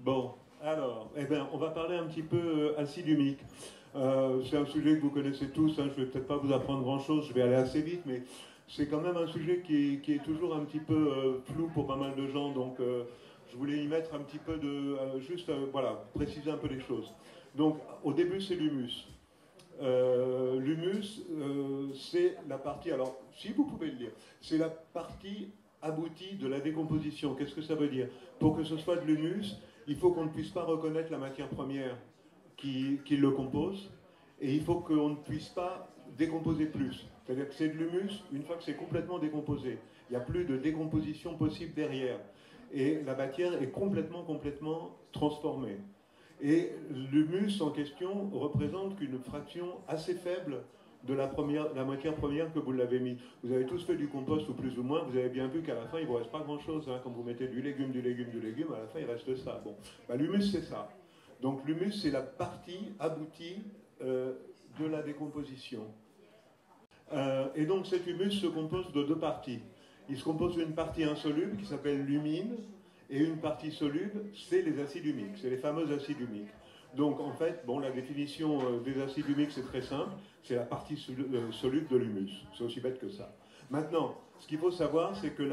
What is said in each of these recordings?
Bon, alors, eh ben, on va parler un petit peu acide humique. C'est un sujet que vous connaissez tous, hein, je ne vais peut-être pas vous apprendre grand-chose, je vais aller assez vite, mais c'est quand même un sujet qui est toujours un petit peu flou pour pas mal de gens, donc je voulais y mettre un petit peu de... juste, voilà, préciser un peu les choses. Donc, au début, c'est l'humus. L'humus, c'est la partie, alors si vous pouvez le dire, c'est la partie aboutie de la décomposition. Qu'est-ce que ça veut dire? Pour que ce soit de l'humus, il faut qu'on ne puisse pas reconnaître la matière première qui le compose, et il faut qu'on ne puisse pas décomposer plus. C'est-à-dire que c'est de l'humus, une fois que c'est complètement décomposé, il n'y a plus de décomposition possible derrière. Et la matière est complètement transformée. Et l'humus en question représente qu'une fraction assez faible de la matière première que vous l'avez mis. Vous avez tous fait du compost ou plus ou moins, vous avez bien vu qu'à la fin il ne vous reste pas grand chose. Hein. Quand vous mettez du légume, à la fin il reste ça. Bon, bah, l'humus c'est ça. Donc l'humus c'est la partie aboutie de la décomposition. Et donc cet humus se compose de deux parties. Il se compose d'une partie insoluble qui s'appelle l'humine, et une partie soluble, c'est les acides humiques, c'est les fameux acides humiques. Donc en fait, bon, la définition des acides humiques, c'est très simple, c'est la partie soluble de l'humus. C'est aussi bête que ça. Maintenant, ce qu'il faut savoir, c'est que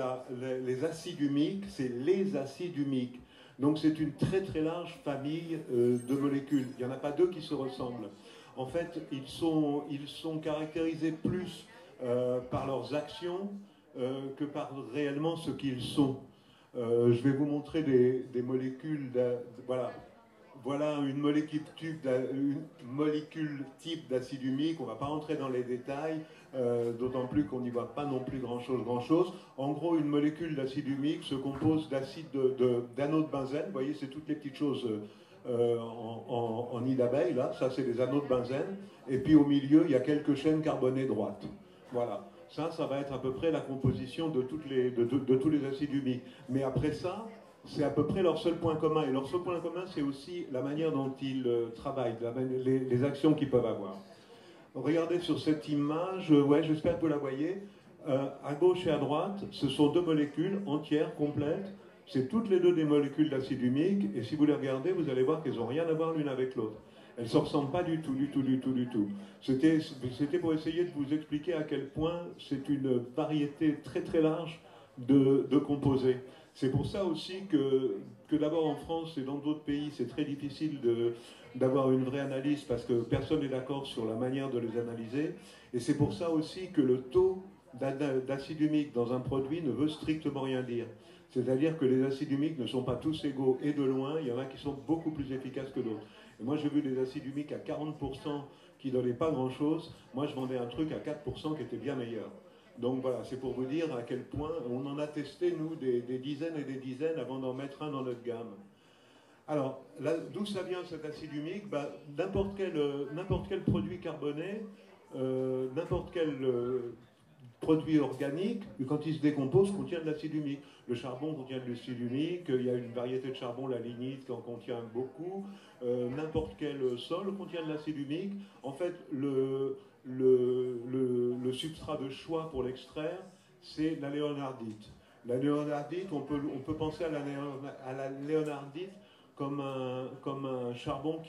les acides humiques, c'est les acides humiques. Donc c'est une très large famille de molécules. Il n'y en a pas deux qui se ressemblent. En fait, ils sont caractérisés plus par leurs actions que par réellement ce qu'ils sont. Je vais vous montrer des molécules. Voilà. Voilà une molécule type d'acide humique. On ne va pas rentrer dans les détails, d'autant plus qu'on n'y voit pas non plus grand-chose. En gros, une molécule d'acide humique se compose d'anneaux de benzène. Vous voyez, c'est toutes les petites choses en nid d'abeille, là. Ça, c'est des anneaux de benzène. Et puis au milieu, il y a quelques chaînes carbonées droites. Voilà. Ça va être à peu près la composition de tous les acides humiques. Mais après ça, c'est à peu près leur seul point commun. Et leur seul point commun, c'est aussi la manière dont ils travaillent, les actions qu'ils peuvent avoir. Regardez sur cette image, ouais, j'espère que vous la voyez. À gauche et à droite, ce sont deux molécules entières, complètes. C'est toutes les deux des molécules d'acide humique. Et si vous les regardez, vous allez voir qu'elles n'ont rien à voir l'une avec l'autre. Elles ne se ressemblent pas du tout. C'était pour essayer de vous expliquer à quel point c'est une variété très large de composés. C'est pour ça aussi que d'abord en France et dans d'autres pays, c'est très difficile d'avoir une vraie analyse parce que personne n'est d'accord sur la manière de les analyser. Et c'est pour ça aussi que le taux d'acide humique dans un produit ne veut strictement rien dire. C'est-à-dire que les acides humiques ne sont pas tous égaux et de loin, il y en a qui sont beaucoup plus efficaces que d'autres. Et moi j'ai vu des acides humiques à 40% qui ne donnaient pas grand-chose. Moi je vendais un truc à 4% qui était bien meilleur. Donc voilà, c'est pour vous dire à quel point on en a testé, nous, des dizaines et des dizaines avant d'en mettre un dans notre gamme. Alors, d'où ça vient cet acide humique? N'importe quel produit carboné, n'importe quel produit organique, quand il se décompose, contient de l'acide humique. Le charbon contient de l'acide humique, il y a une variété de charbon, la lignite, qui en contient beaucoup. N'importe quel sol contient de l'acide humique. En fait, le substrat de choix pour l'extraire, c'est la léonardite. La léonardite, on peut penser à la léonardite comme un charbon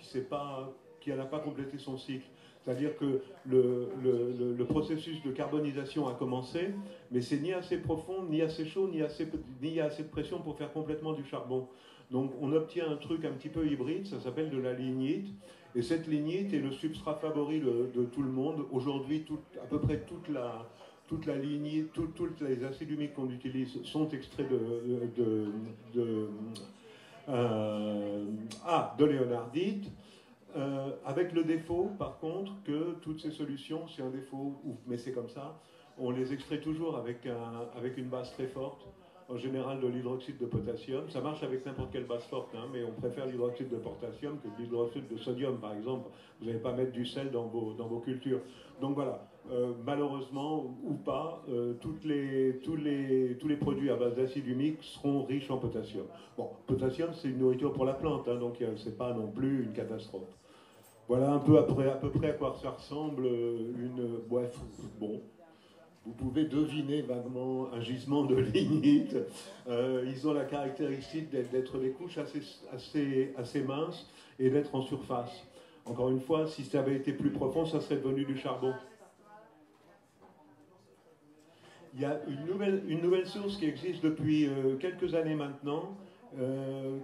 qui n'a pas complété son cycle. C'est-à-dire que le processus de carbonisation a commencé, mais c'est ni assez profond, ni assez chaud, ni assez de pression pour faire complètement du charbon. Donc on obtient un truc un petit peu hybride, ça s'appelle de la lignite, et cette lignite est le substrat favori de tout le monde. Aujourd'hui, à peu près toute la lignite, tous les acides humiques qu'on utilise sont extraits de léonardite. Avec le défaut, par contre, que toutes ces solutions, c'est un défaut, mais c'est comme ça, on les extrait toujours avec une base très forte, en général de l'hydroxyde de potassium. Ça marche avec n'importe quelle base forte, hein, mais on préfère l'hydroxyde de potassium que l'hydroxyde de sodium, par exemple. Vous n'allez pas mettre du sel dans vos cultures. Donc voilà, malheureusement ou pas, tous les produits à base d'acide humique seront riches en potassium. Bon, potassium, c'est une nourriture pour la plante, hein, donc c'est pas non plus une catastrophe. Voilà un peu à peu près à quoi ça ressemble une... Bref, bon. vous pouvez deviner vaguement un gisement de lignite. Ils ont la caractéristique d'être des couches assez minces et d'être en surface. Encore une fois, si ça avait été plus profond, ça serait devenu du charbon. Il y a une nouvelle source qui existe depuis quelques années maintenant,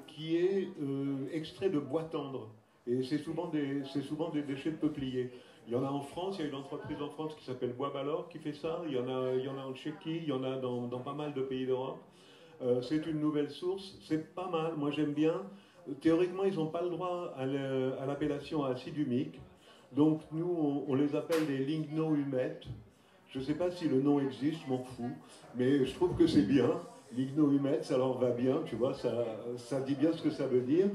qui est extrait de bois tendre. Et c'est souvent des déchets de peuplier. Il y en a en France, il y a une entreprise en France qui s'appelle Bois Balor qui fait ça. Il y en a en Tchéquie, il y en a dans pas mal de pays d'Europe. C'est une nouvelle source, c'est pas mal, moi j'aime bien. Théoriquement, ils n'ont pas le droit à l'appellation acide humique. Donc nous, on les appelle des lignohumettes. Je ne sais pas si le nom existe, je m'en fous, mais je trouve que c'est bien. Lignohumettes, ça leur va bien, tu vois, ça dit bien ce que ça veut dire.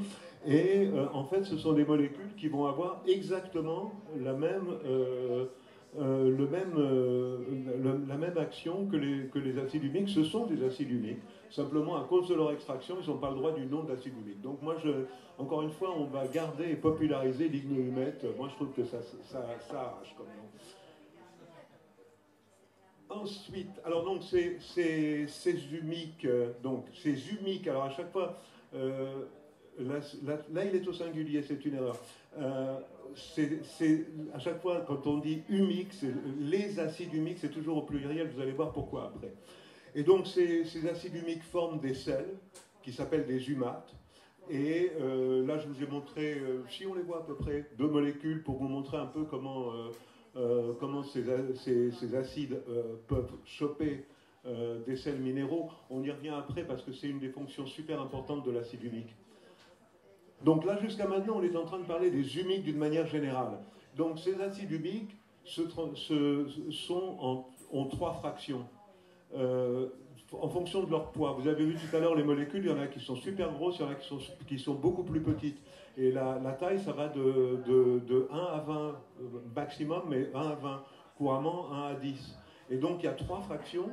Et en fait, ce sont des molécules qui vont avoir exactement la même action que les acides humiques. Ce sont des acides humiques. Simplement, à cause de leur extraction, ils n'ont pas le droit du nom d'acide humique. Donc moi, encore une fois, on va garder et populariser lignohumette. Moi, je trouve que ça arrache comme nom. Ensuite, alors donc ces humiques, alors à chaque fois, là il est au singulier, c'est une erreur. À chaque fois quand on dit humique, les acides humiques, c'est toujours au pluriel, vous allez voir pourquoi après. Et donc ces acides humiques forment des sels qui s'appellent des humates. Et là je vous ai montré, si on les voit à peu près, deux molécules pour vous montrer un peu comment ces acides peuvent choper des sels minéraux. On y revient après parce que c'est une des fonctions super importantes de l'acide humique. Donc là, jusqu'à maintenant, on est en train de parler des humiques d'une manière générale. Donc ces acides humiques ont trois fractions. En fonction de leur poids. Vous avez vu tout à l'heure les molécules, il y en a qui sont super grosses, il y en a qui sont beaucoup plus petites. Et la taille, ça va de 1 à 20 maximum, mais 1 à 20 couramment, 1 à 10. Et donc il y a trois fractions.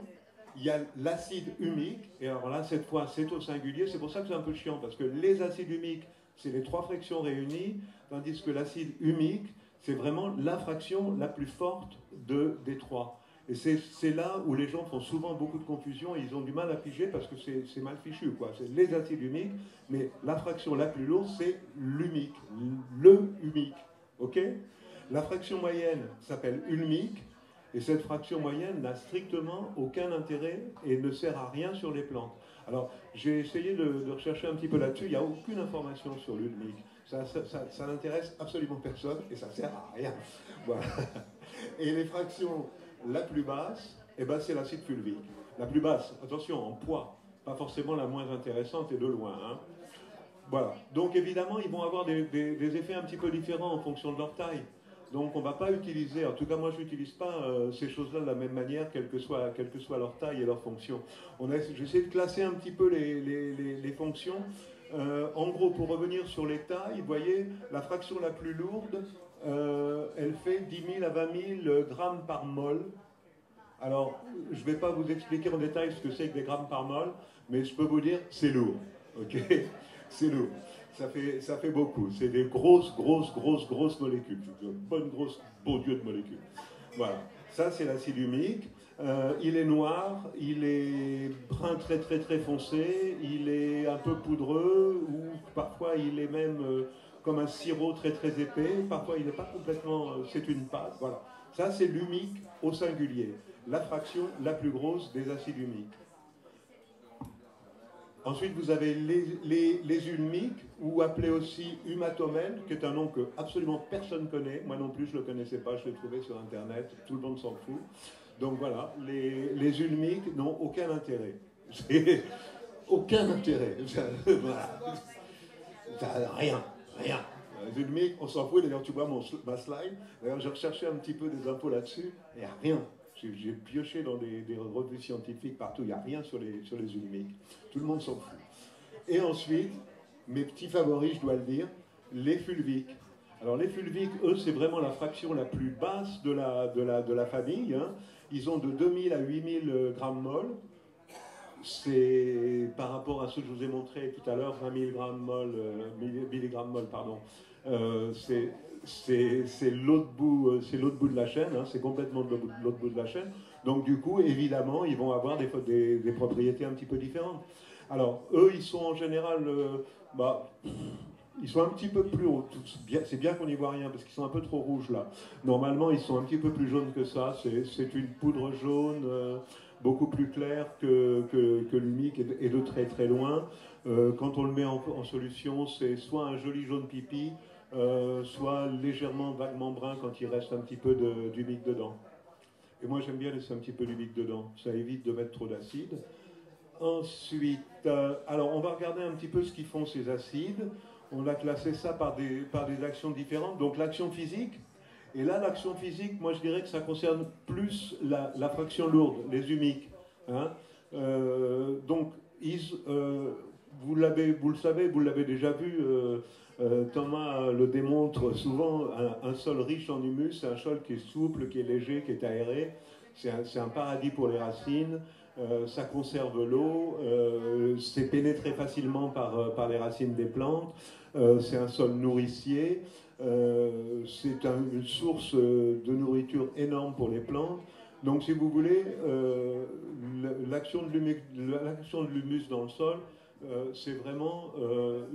Il y a l'acide humique, et alors là, cette fois, c'est au singulier. C'est pour ça que c'est un peu chiant, parce que les acides humiques, c'est les trois fractions réunies, tandis que l'acide humique, c'est vraiment la fraction la plus forte des trois. Et c'est là où les gens font souvent beaucoup de confusion et ils ont du mal à figer parce que c'est mal fichu, quoi. C'est les acides humiques, mais la fraction la plus lourde, c'est l'humique, le humique, ok? La fraction moyenne s'appelle ulmique, et cette fraction moyenne n'a strictement aucun intérêt et ne sert à rien sur les plantes. Alors, j'ai essayé de rechercher un petit peu là-dessus, il n'y a aucune information sur l'ulmique. Ça n'intéresse absolument personne et ça sert à rien. Voilà. Et les fractions la plus basse, eh ben, c'est l'acide fulvique. La plus basse, attention, en poids, pas forcément la moins intéressante et de loin. Hein. Voilà. Donc évidemment, ils vont avoir des effets un petit peu différents en fonction de leur taille. Donc on ne va pas utiliser, en tout cas moi je n'utilise pas ces choses-là de la même manière, quelle que soit leur taille et leur fonction. J'essaie de classer un petit peu les fonctions. En gros, pour revenir sur les tailles, vous voyez, la fraction la plus lourde, elle fait 10 000 à 20 000 grammes par mol. Alors, je ne vais pas vous expliquer en détail ce que c'est que des grammes par mol, mais je peux vous dire, c'est lourd. Ok? C'est lourd. Ça fait beaucoup. C'est des grosses molécules. Beau Dieu de molécules. Voilà. Ça, c'est l'acide humique. Il est noir, il est brun très foncé, il est un peu poudreux, ou parfois il est même comme un sirop très épais, parfois il n'est pas complètement, c'est une pâte, voilà. Ça c'est l'humique au singulier, la fraction la plus grosse des acides humiques. Ensuite, vous avez les ulmiques, ou appelés aussi humatomènes, qui est un nom que absolument personne ne connaît. Moi non plus, je ne le connaissais pas, je l'ai trouvé sur Internet, tout le monde s'en fout. Donc voilà, les ulmiques n'ont aucun intérêt. Aucun intérêt. Voilà. Rien. Les ulmiques, on s'en fout. D'ailleurs, tu vois ma slide. D'ailleurs, j'ai recherché un petit peu des infos là-dessus. Il n'y a rien. J'ai pioché dans des revues scientifiques partout, il n'y a rien sur les ulmiques. Tout le monde s'en fout. Et ensuite, mes petits favoris, je dois le dire, les fulviques. Alors les fulviques, eux, c'est vraiment la fraction la plus basse de la famille. Hein. Ils ont de 2000 à 8000 grammes mol. C'est par rapport à ce que je vous ai montré tout à l'heure, 20 000 milligrammes mol, pardon. C'est l'autre bout de la chaîne, hein, c'est complètement l'autre bout de la chaîne. Donc du coup, évidemment, ils vont avoir des propriétés un petit peu différentes. Alors, eux, ils sont en général, ils sont un petit peu plus hauts. C'est bien qu'on n'y voit rien, parce qu'ils sont un peu trop rouges là. Normalement, ils sont un petit peu plus jaunes que ça. C'est une poudre jaune beaucoup plus claire que l'humique et de très très loin. Quand on le met en solution, c'est soit un joli jaune pipi, soit légèrement, vaguement brun quand il reste un petit peu d'humique dedans. Et moi, j'aime bien laisser un petit peu d'humique dedans. Ça évite de mettre trop d'acide. Ensuite, alors on va regarder un petit peu ce qu'ils font ces acides. On a classé ça par des actions différentes. Donc l'action physique. Et là, l'action physique, moi je dirais que ça concerne plus la fraction lourde, les humiques. Hein. Donc, vous le savez, vous l'avez déjà vu, Thomas le démontre souvent, un sol riche en humus, c'est un sol qui est souple, qui est léger, qui est aéré. C'est un paradis pour les racines. Ça conserve l'eau, c'est pénétré facilement par les racines des plantes, c'est un sol nourricier, c'est une source de nourriture énorme pour les plantes. Donc si vous voulez, l'action de l'humus dans le sol, c'est vraiment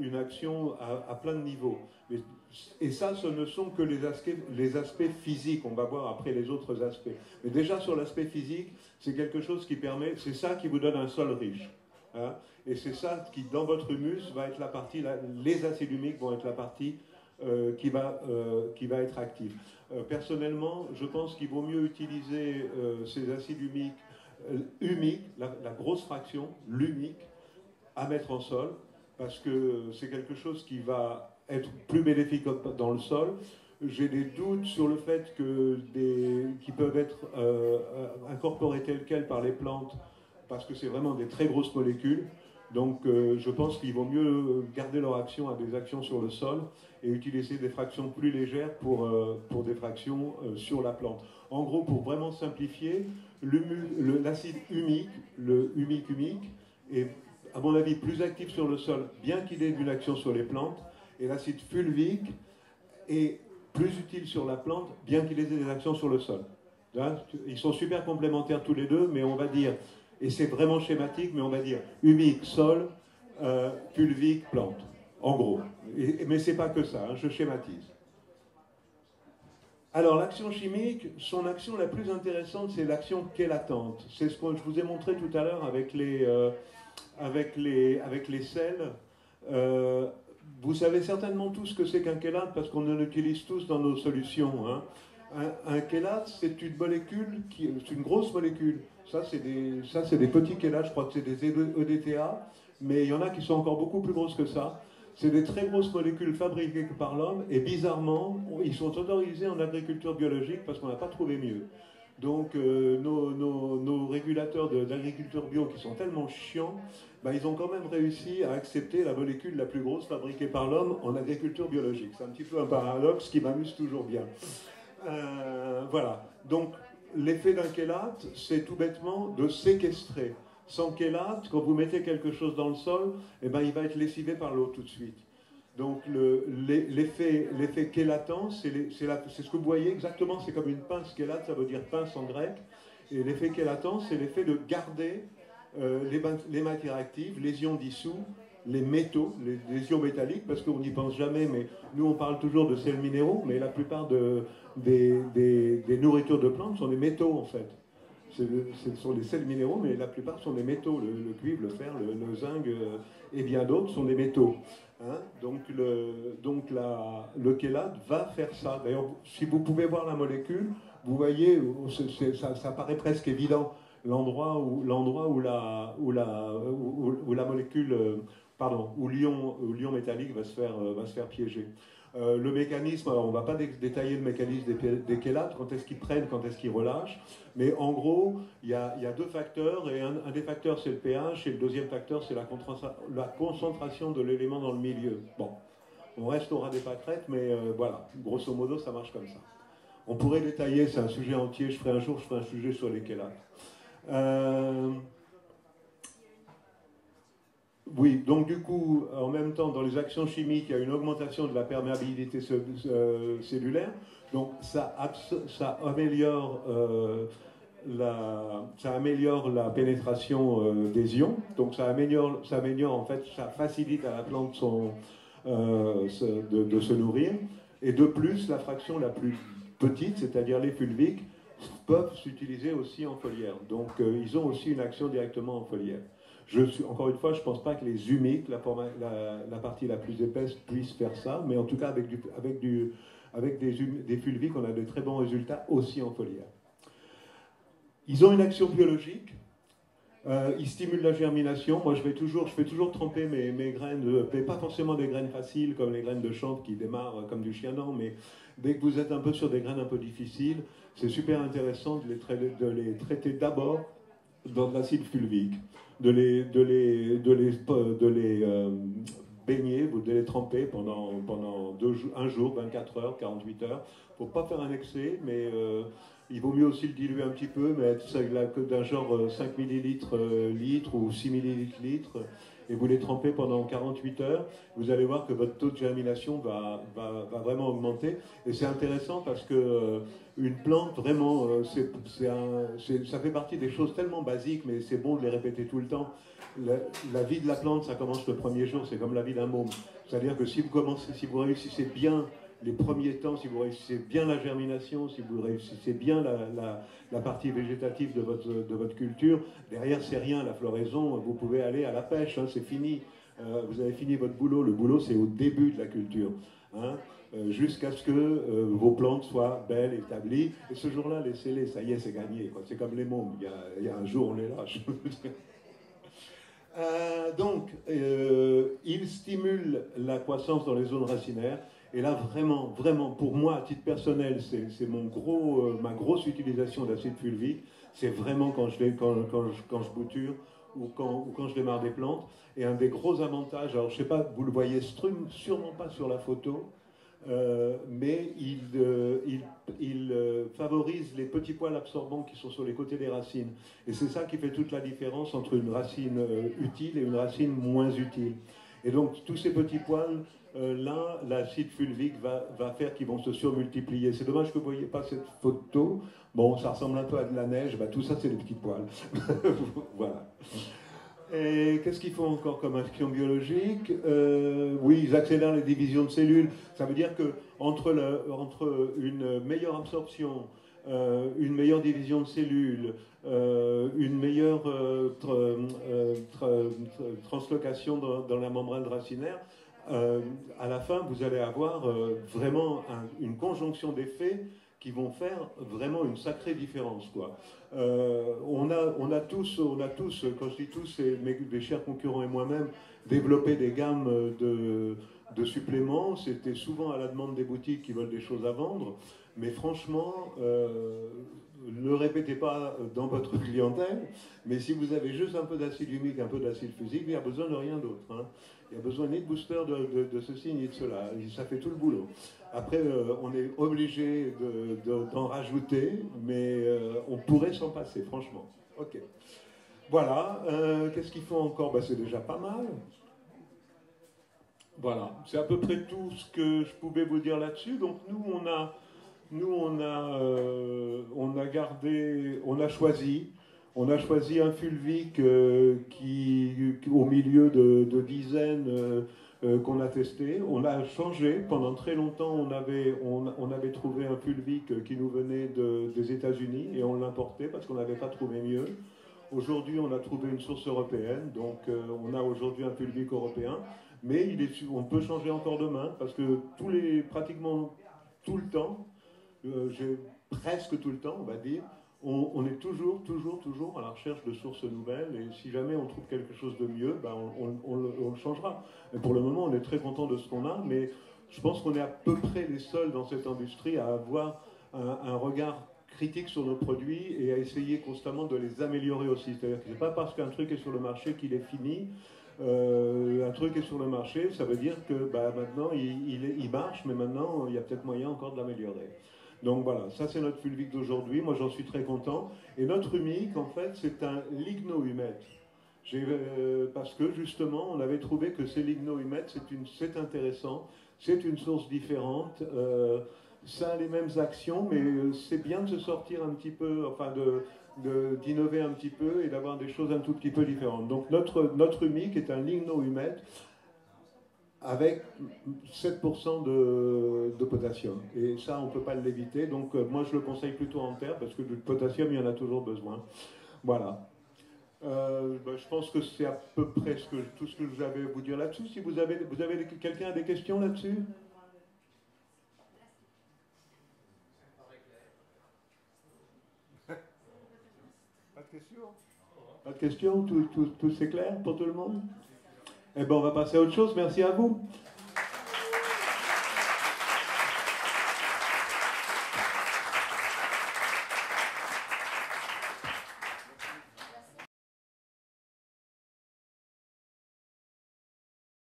une action à plein de niveaux. Et ça, ce ne sont que les aspects physiques. On va voir après les autres aspects. Mais déjà sur l'aspect physique, c'est quelque chose qui permet, c'est ça qui vous donne un sol riche. Hein, et c'est ça qui, dans votre humus, va être la partie, les acides humiques vont être la partie qui va être active. Personnellement, je pense qu'il vaut mieux utiliser ces acides humiques, la grosse fraction, l'humique, à mettre en sol, parce que c'est quelque chose qui va être plus bénéfique dans le sol. J'ai des doutes sur le fait qu'ils peuvent être incorporés tels quels par les plantes, parce que c'est vraiment des très grosses molécules. Donc je pense qu'il vaut mieux garder leur action à des actions sur le sol et utiliser des fractions plus légères pour des fractions sur la plante. En gros, pour vraiment simplifier, l'acide humique, le humique, est à mon avis plus actif sur le sol, bien qu'il ait une action sur les plantes, et l'acide fulvique est plus utile sur la plante, bien qu'il ait des actions sur le sol. Là, ils sont super complémentaires tous les deux, mais on va dire, et c'est vraiment schématique, mais on va dire humique, sol, fulvique, plante, en gros. Mais c'est pas que ça, hein, je schématise. Alors l'action chimique, son action la plus intéressante, c'est l'action chélatante. C'est ce que je vous ai montré tout à l'heure avec les sels. Vous savez certainement tous ce que c'est qu'un chélate parce qu'on l'utilise tous dans nos solutions. Hein. Un chélate, c'est une molécule, c'est une grosse molécule. Ça, c'est des petits chélates, je crois que c'est des EDTA, mais il y en a qui sont encore beaucoup plus grosses que ça. C'est des très grosses molécules fabriquées par l'homme et bizarrement, ils sont autorisés en agriculture biologique parce qu'on n'a pas trouvé mieux. Donc nos régulateurs d'agriculture bio qui sont tellement chiants, bah, ils ont quand même réussi à accepter la molécule la plus grosse fabriquée par l'homme en agriculture biologique. C'est un petit peu un paradoxe qui m'amuse toujours bien. Voilà. Donc l'effet d'un chélate, c'est tout bêtement de séquestrer. Sans chélate, quand vous mettez quelque chose dans le sol, eh ben, il va être lessivé par l'eau tout de suite. Donc l'effet chélatant, c'est ce que vous voyez exactement, c'est comme une pince chélate, ça veut dire pince en grec. Et l'effet chélatant, c'est l'effet de garder les matières actives, les ions dissous, les métaux, les ions métalliques, parce qu'on n'y pense jamais, mais nous on parle toujours de sels minéraux, mais la plupart des nourritures de plantes sont des métaux en fait. Ce sont des sels minéraux, mais la plupart sont des métaux. Le cuivre, le fer, le zinc et bien d'autres sont des métaux. Hein, donc le chélate va faire ça. D'ailleurs, si vous pouvez voir la molécule, vous voyez, ça paraît presque évident, l'endroit où la molécule, où l'ion métallique va se faire piéger. Le mécanisme, alors on ne va pas détailler le mécanisme des chélates, quand est-ce qu'ils prennent, quand est-ce qu'ils relâchent, mais en gros, il y a deux facteurs, et un des facteurs c'est le pH, et le deuxième facteur c'est la concentration de l'élément dans le milieu. Bon, on reste au ras des pâquerettes, mais voilà, grosso modo ça marche comme ça. On pourrait détailler, c'est un sujet entier, je ferai un sujet sur les chélates. Oui, donc du coup, en même temps, dans les actions chimiques, il y a une augmentation de la perméabilité cellulaire. Donc ça améliore ça améliore la pénétration des ions, donc ça améliore en fait, ça facilite à la plante de se nourrir, et de plus, la fraction la plus petite, c'est-à-dire les fulviques, peuvent s'utiliser aussi en foliaire. Donc ils ont aussi une action directement en foliaire. Encore une fois, je ne pense pas que les humiques, la partie la plus épaisse, puissent faire ça, mais en tout cas avec des fulviques, on a de très bons résultats aussi en foliaire. Ils ont une action biologique. Ils stimulent la germination. Moi, je fais toujours tremper mes graines, mais pas forcément des graines faciles comme les graines de chanvre qui démarrent comme du chien-dent, mais dès que vous êtes un peu sur des graines un peu difficiles, c'est super intéressant de les traiter d'abord dans de l'acide fulvique, de les baigner, de les tremper pendant un jour, 24 heures, 48 heures. Il ne faut pas faire un excès, mais il vaut mieux aussi le diluer un petit peu, mais être d'un genre 5 millilitres litre ou 6 millilitres litre, et vous les trempez pendant 48 heures. Vous allez voir que votre taux de germination va vraiment augmenter. Et c'est intéressant parce que une plante, vraiment, ça fait partie des choses tellement basiques, mais c'est bon de les répéter tout le temps. La vie de la plante, ça commence le premier jour, c'est comme la vie d'un môme. C'est-à-dire que si vous réussissez bien les premiers temps, si vous réussissez bien la germination, si vous réussissez bien la partie végétative de votre culture, derrière c'est rien, la floraison, vous pouvez aller à la pêche, hein, c'est fini. Vous avez fini votre boulot. Le boulot, c'est au début de la culture. Hein, jusqu'à ce que vos plantes soient belles, établies. Et ce jour-là, laissez-les, ça y est, c'est gagné. C'est comme les mômes. Il y a un jour, on les lâche. Donc, il stimule la croissance dans les zones racinaires. Et là, vraiment, vraiment, pour moi, à titre personnel, c'est ma grosse utilisation d'acide fulvique. C'est vraiment quand je bouture ou quand je démarre des plantes. Et un des gros avantages, alors je ne sais pas, vous le voyez sûrement pas sur la photo, mais il favorise les petits poils absorbants qui sont sur les côtés des racines. Et c'est ça qui fait toute la différence entre une racine utile et une racine moins utile. Et donc tous ces petits poils, là, l'acide fulvique va faire qu'ils vont se surmultiplier. C'est dommage que vous ne voyez pas cette photo. Bon, ça ressemble un peu à de la neige. Bah, tout ça, c'est des petits poils. Voilà. Et qu'est-ce qu'ils font encore comme action biologique? Oui, ils accélèrent les divisions de cellules. Ça veut dire que entre une meilleure absorption, une meilleure division de cellules, une meilleure translocation dans la membrane racinaire, à la fin, vous allez avoir vraiment une conjonction d'effets qui vont faire vraiment une sacrée différence, quoi. On a tous, quand je dis tous, mes chers concurrents et moi-même, développé des gammes de suppléments. C'était souvent à la demande des boutiques qui veulent des choses à vendre. Mais franchement, ne le répétez pas dans votre clientèle, mais si vous avez juste un peu d'acide humique, un peu d'acide fusique, il n'y a besoin de rien d'autre. Hein. Il n'y a besoin ni de booster de ceci ni de cela. Ça fait tout le boulot. Après, on est obligé d'en rajouter, mais on pourrait s'en passer, franchement. Ok. Voilà. Qu'est-ce qu'ils font encore? Ben, c'est déjà pas mal. Voilà. C'est à peu près tout ce que je pouvais vous dire là-dessus. Donc nous, on a choisi un fulvique au milieu de dizaines qu'on a testé. On a changé. Pendant très longtemps, on avait trouvé un fulvique qui nous venait des États-Unis et on l'importait parce qu'on n'avait pas trouvé mieux. Aujourd'hui, on a trouvé une source européenne, donc on a aujourd'hui un fulvique européen, mais on peut changer encore demain parce que pratiquement tout le temps, presque tout le temps, on va dire, on est toujours à la recherche de sources nouvelles, et si jamais on trouve quelque chose de mieux, ben on le changera. Et pour le moment, on est très content de ce qu'on a, mais je pense qu'on est à peu près les seuls dans cette industrie à avoir un regard critique sur nos produits et à essayer constamment de les améliorer aussi. C'est-à-dire que ce n'est pas parce qu'un truc est sur le marché qu'il est fini. Un truc est sur le marché, ça veut dire que bah, maintenant il marche, mais maintenant il y a peut-être moyen encore de l'améliorer. Donc voilà, ça c'est notre fulvique d'aujourd'hui, moi j'en suis très content. Et notre humique, en fait, c'est un lignohumètre. Parce que justement, on avait trouvé que ces lignohumètres, c'est intéressant, c'est une source différente, ça a les mêmes actions, mais c'est bien de se sortir un petit peu, enfin d'innover un petit peu et d'avoir des choses un tout petit peu différentes. Donc notre humic est un ligno-humide avec 7% de potassium. Et ça, on ne peut pas l'éviter. Donc moi, je le conseille plutôt en terre parce que du potassium, il y en a toujours besoin. Voilà. Je pense que c'est à peu près tout ce que je vais vous dire là-dessus. Si quelqu'un a des questions là-dessus? Pas de questions? Pas de questions? Tout c'est clair pour tout le monde? Eh bien, on va passer à autre chose. Merci à vous.